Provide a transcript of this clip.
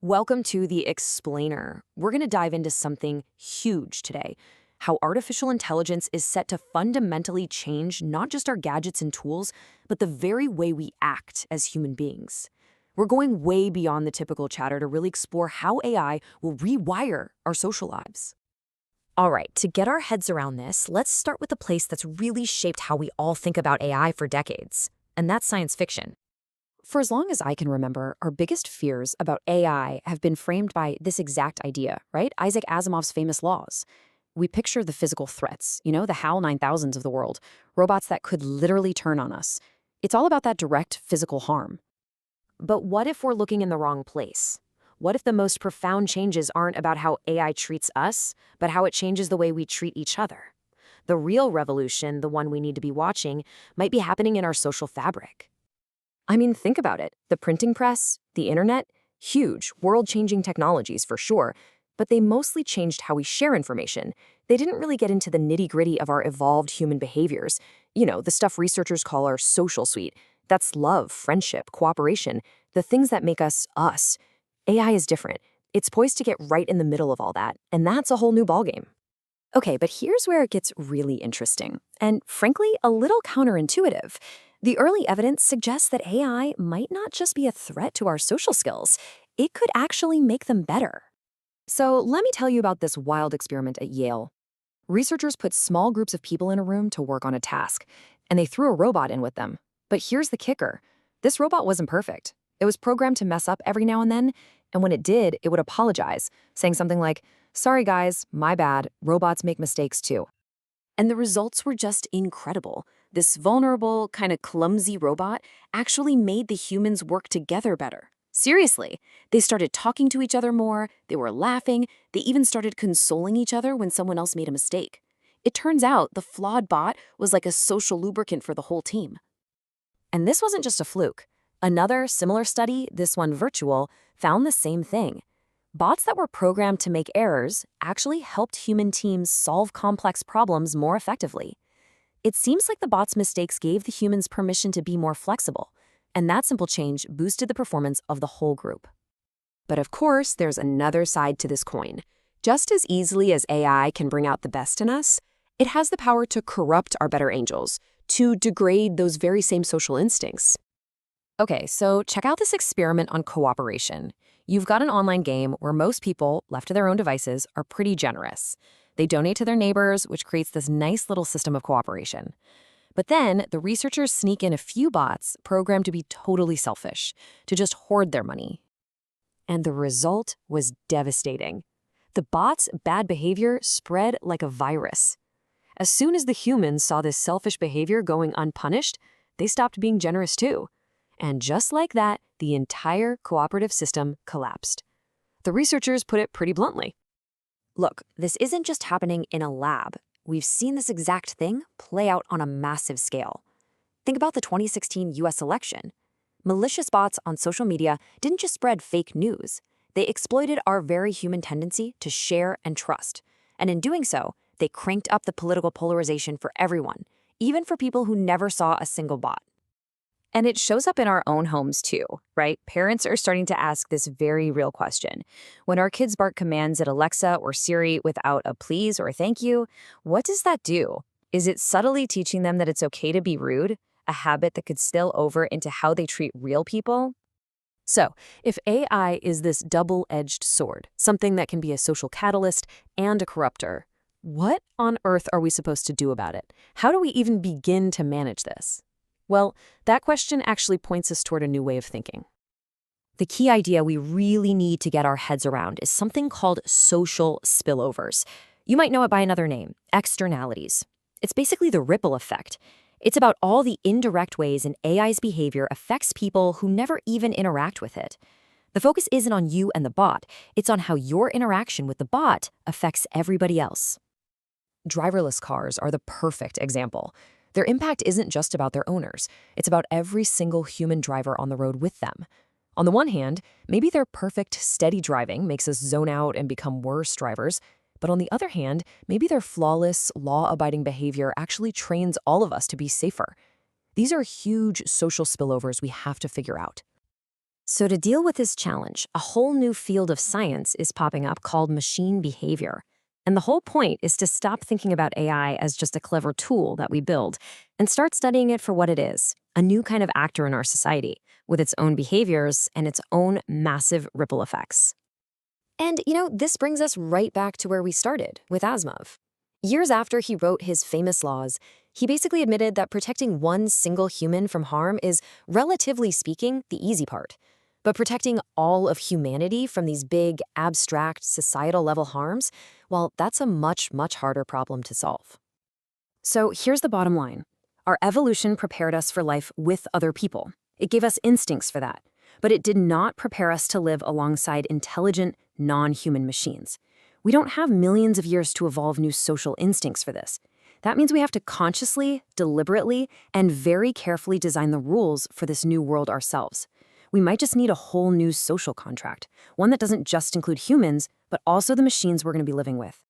Welcome to The Explainer. We're going to dive into something huge today: how artificial intelligence is set to fundamentally change not just our gadgets and tools, but the very way we act as human beings. We're going way beyond the typical chatter to really explore how AI will rewire our social lives. All right, to get our heads around this, let's start with a place that's really shaped how we all think about AI for decades, and that's science fiction. For as long as I can remember, our biggest fears about AI have been framed by this exact idea, right? Isaac Asimov's famous laws. We picture the physical threats, the HAL 9000s of the world, robots that could literally turn on us. It's all about that direct physical harm. But what if we're looking in the wrong place? What if the most profound changes aren't about how AI treats us, but how it changes the way we treat each other? The real revolution, the one we need to be watching, might be happening in our social fabric. I mean, think about it. The printing press, the internet, huge, world-changing technologies for sure, but they mostly changed how we share information. They didn't really get into the nitty-gritty of our evolved human behaviors. The stuff researchers call our social suite. That's love, friendship, cooperation, the things that make us us. AI is different. It's poised to get right in the middle of all that, and that's a whole new ballgame. Okay, but here's where it gets really interesting, and frankly, a little counterintuitive. The early evidence suggests that AI might not just be a threat to our social skills, it could actually make them better. So let me tell you about this wild experiment at Yale. Researchers put small groups of people in a room to work on a task, and they threw a robot in with them. But here's the kicker. This robot wasn't perfect. It was programmed to mess up every now and then, and when it did, it would apologize, saying something like, "Sorry guys, my bad, robots make mistakes too." And the results were just incredible. This vulnerable, kind of clumsy robot actually made the humans work together better. Seriously, they started talking to each other more, they were laughing, they even started consoling each other when someone else made a mistake. It turns out the flawed bot was like a social lubricant for the whole team. And this wasn't just a fluke. Another similar study, this one virtual, found the same thing. Bots that were programmed to make errors actually helped human teams solve complex problems more effectively. It seems like the bots' mistakes gave the humans permission to be more flexible, and that simple change boosted the performance of the whole group. But of course, there's another side to this coin. Just as easily as AI can bring out the best in us, it has the power to corrupt our better angels, to degrade those very same social instincts. Okay, so check out this experiment on cooperation. You've got an online game where most people, left to their own devices, are pretty generous. They donate to their neighbors, which creates this nice little system of cooperation. But then the researchers sneak in a few bots programmed to be totally selfish, to just hoard their money. And the result was devastating. The bots' bad behavior spread like a virus. As soon as the humans saw this selfish behavior going unpunished, they stopped being generous too. And just like that, the entire cooperative system collapsed. The researchers put it pretty bluntly. Look, this isn't just happening in a lab. We've seen this exact thing play out on a massive scale. Think about the 2016 US election. Malicious bots on social media didn't just spread fake news. They exploited our very human tendency to share and trust. And in doing so, they cranked up the political polarization for everyone, even for people who never saw a single bot. And it shows up in our own homes too, right? Parents are starting to ask this very real question. When our kids bark commands at Alexa or Siri without a please or a thank you, what does that do? Is it subtly teaching them that it's okay to be rude, a habit that could spill over into how they treat real people? So, if AI is this double-edged sword, something that can be a social catalyst and a corruptor, what on earth are we supposed to do about it? How do we even begin to manage this? Well, that question actually points us toward a new way of thinking. The key idea we really need to get our heads around is something called social spillovers. You might know it by another name, externalities. It's basically the ripple effect. It's about all the indirect ways an AI's behavior affects people who never even interact with it. The focus isn't on you and the bot, it's on how your interaction with the bot affects everybody else. Driverless cars are the perfect example. Their impact isn't just about their owners. It's about every single human driver on the road with them. On the one hand, maybe their perfect, steady driving makes us zone out and become worse drivers. But on the other hand, maybe their flawless, law-abiding behavior actually trains all of us to be safer. These are huge social spillovers we have to figure out. So, to deal with this challenge, a whole new field of science is popping up called machine behavior. And the whole point is to stop thinking about AI as just a clever tool that we build and start studying it for what it is, a new kind of actor in our society, with its own behaviors and its own massive ripple effects. And, this brings us right back to where we started, with Asimov. Years after he wrote his famous laws, he basically admitted that protecting one single human from harm is, relatively speaking, the easy part. But protecting all of humanity from these big, abstract, societal-level harms, well, that's a much, much harder problem to solve. So here's the bottom line. Our evolution prepared us for life with other people. It gave us instincts for that. But it did not prepare us to live alongside intelligent, non-human machines. We don't have millions of years to evolve new social instincts for this. That means we have to consciously, deliberately, and very carefully design the rules for this new world ourselves. We might just need a whole new social contract, one that doesn't just include humans, but also the machines we're going to be living with.